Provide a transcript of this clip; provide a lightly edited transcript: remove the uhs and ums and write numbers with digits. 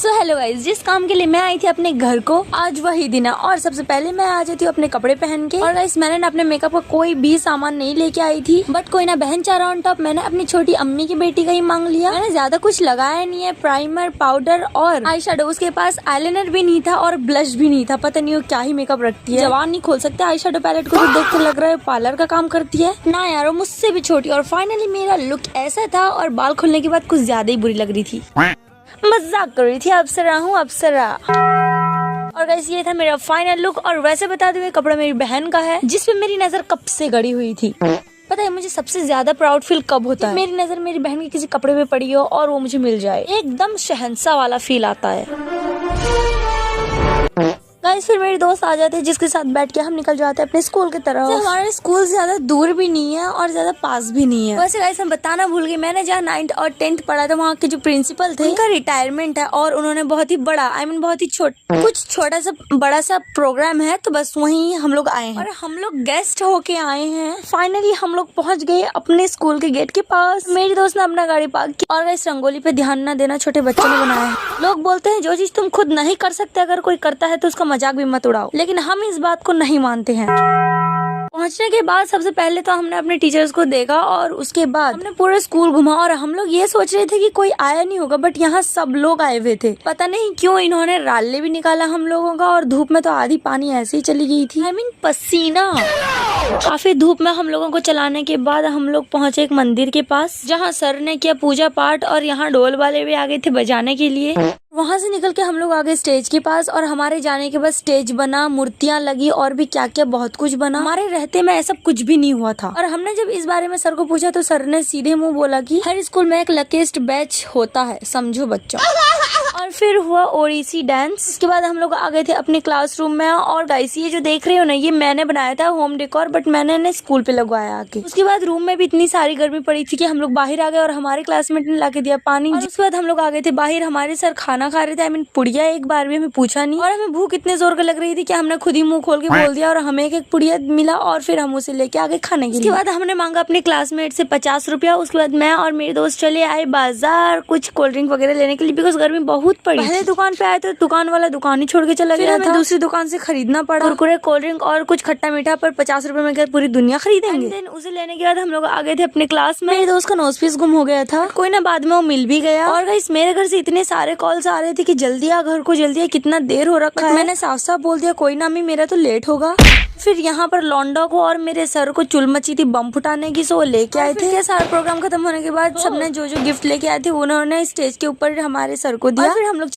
So hello guys, जिस काम के लिए मैं आई थी अपने घर को, आज वही दिन है। और सबसे पहले मैं आ जाती हूँ अपने कपड़े पहन के। और गाइस, मैंने ना अपने मेकअप का कोई भी सामान नहीं लेके आई थी, बट कोई ना बहन चाह रहा ऑन टॉप मैंने अपनी छोटी अम्मी की बेटी का ही मांग लिया। मैंने ज्यादा कुछ लगाया नहीं है, प्राइमर, पाउडर और आई शेडो। उसके पास आईलाइनर भी नहीं था और ब्लश भी नहीं था। पता नहीं वो क्या ही मेकअप रखती है, जवान नहीं खोल सकते। आई शेडो पैलेट को तो देख के लग रहा है पार्लर का काम करती है ना यार, वो मुझसे भी छोटी। और फाइनली मेरा लुक ऐसा था और बाल खोलने के बाद कुछ ज्यादा ही बुरी लग रही थी। मजाक कर रही थी, अप्सरा हूँ अप्सरा। और गाइस, ये था मेरा फाइनल लुक। और वैसे बता दूं, ये कपड़ा मेरी बहन का है जिसपे मेरी नजर कब से गड़ी हुई थी। पता है मुझे सबसे ज्यादा प्राउड फील कब होता है, मेरी नजर मेरी बहन के किसी कपड़े पे पड़ी हो और वो मुझे मिल जाए। एकदम शहंशाह वाला फील आता है। गाइस, फिर मेरे दोस्त आ जाते हैं जिसके साथ बैठ के हम निकल जाते हैं अपने स्कूल की तरफ। हमारे स्कूल ज्यादा दूर भी नहीं है और ज्यादा पास भी नहीं है। वैसे गाइस, हम बताना भूल गए, मैंने जहाँ 9th और 10th पढ़ा था, वहाँ के जो प्रिंसिपल थे उनका रिटायरमेंट है और उन्होंने बहुत ही बड़ा बहुत ही कुछ छोटा सा बड़ा सा प्रोग्राम है, तो बस वहीं हम लोग आए हैं और हम लोग गेस्ट होके आए हैं। फाइनली हम लोग पहुँच गए अपने स्कूल के गेट के पास। मेरी दोस्त ने अपना गाड़ी पार्क की। और गाइस, रंगोली पे ध्यान न देना, छोटे बच्चों ने बनाया है। लोग बोलते हैं जो चीज तुम खुद नहीं कर सकते, अगर कोई करता है तो उसका मजाक भी मत उड़ाओ, लेकिन हम इस बात को नहीं मानते हैं। पहुंचने के बाद सबसे पहले तो हमने अपने टीचर्स को देखा और उसके बाद हमने पूरे स्कूल घुमा। और हम लोग ये सोच रहे थे कि कोई आया नहीं होगा, बट यहाँ सब लोग आए हुए थे। पता नहीं क्यों इन्होंने राले भी निकाला हम लोगों का। और धूप में तो आधी पानी ऐसे ही चली गई थी, पसीना। काफी धूप में हम लोगों को चलाने के बाद हम लोग पहुँचे एक मंदिर के पास, जहाँ सर ने किया पूजा पाठ और यहाँ ढोल वाले भी आ गए थे बजाने के लिए। वहाँ से निकल के हम लोग आ गए स्टेज के पास और हमारे जाने के बाद स्टेज बना, मूर्तियाँ लगी और भी क्या क्या बहुत कुछ बना। हमारे रहते में ऐसा कुछ भी नहीं हुआ था। और हमने जब इस बारे में सर को पूछा तो सर ने सीधे मुंह बोला कि हर स्कूल में एक लकीस्ट बैच होता है, समझो बच्चों। और फिर हुआ ओडिसी डांस। उसके बाद हम लोग आ गए थे अपने क्लासरूम में। और गाइस, ये जो देख रहे हो ना, ये मैंने बनाया था होम डेकोर, बट मैंने स्कूल पे लगवाया आके। उसके बाद रूम में भी इतनी सारी गर्मी पड़ी थी कि हम लोग बाहर आ गए और हमारे क्लासमेट ने लाके दिया पानी। और उसके बाद हम लोग आ गए थे बाहर। हमारे सर खाना खा रहे थे, पुड़िया एक बार भी हमें पूछा नहीं। और हमें भूख इतने जोर का लग रही थी कि हमने खुद ही मुंह खोल के बोल दिया और हमें एक पुड़िया मिला और फिर हम उसे लेके आ गए खाने के लिए। उसके बाद हमने मांगा अपने क्लासमेट से 50 रुपया। उसके बाद मैं और मेरे दोस्त चले आए बाजार कुछ कोल्ड ड्रिंक वगैरह लेने के लिए, बिकॉज गर्मी बहुत पड़ी। पहले दुकान पे आए तो दुकान वाला दुकान ही छोड़ के चला गया था। दूसरी दुकान से खरीदना पड़ा कुरकुरे, कोल्ड ड्रिंक और कुछ खट्टा मीठा, पर 50 रुपए में क्या पूरी दुनिया खरीदेंगे। उसे लेने के बाद हम लोग आ गए थे अपने क्लास में। मेरे दोस्त का नोज पीस गुम हो गया था, कोई ना बाद में वो मिल भी गया। और गाइस, मेरे घर से इतने सारे कॉल्स आ रहे थे कि जल्दी आ घर को, जल्दी आ, कितना देर हो रखा है। मैंने साफ साफ बोल दिया कोई ना अम्मी, मेरा तो लेट होगा। फिर यहाँ पर लौंडा को और मेरे सर को चुल मची थी बम फुटाने की, सो वो लेके आए थे। सारा प्रोग्राम खत्म होने के बाद सबने जो जो गिफ्ट लेके आए थे उन्होंने स्टेज के ऊपर हमारे सर को दिया। फिर हम लोग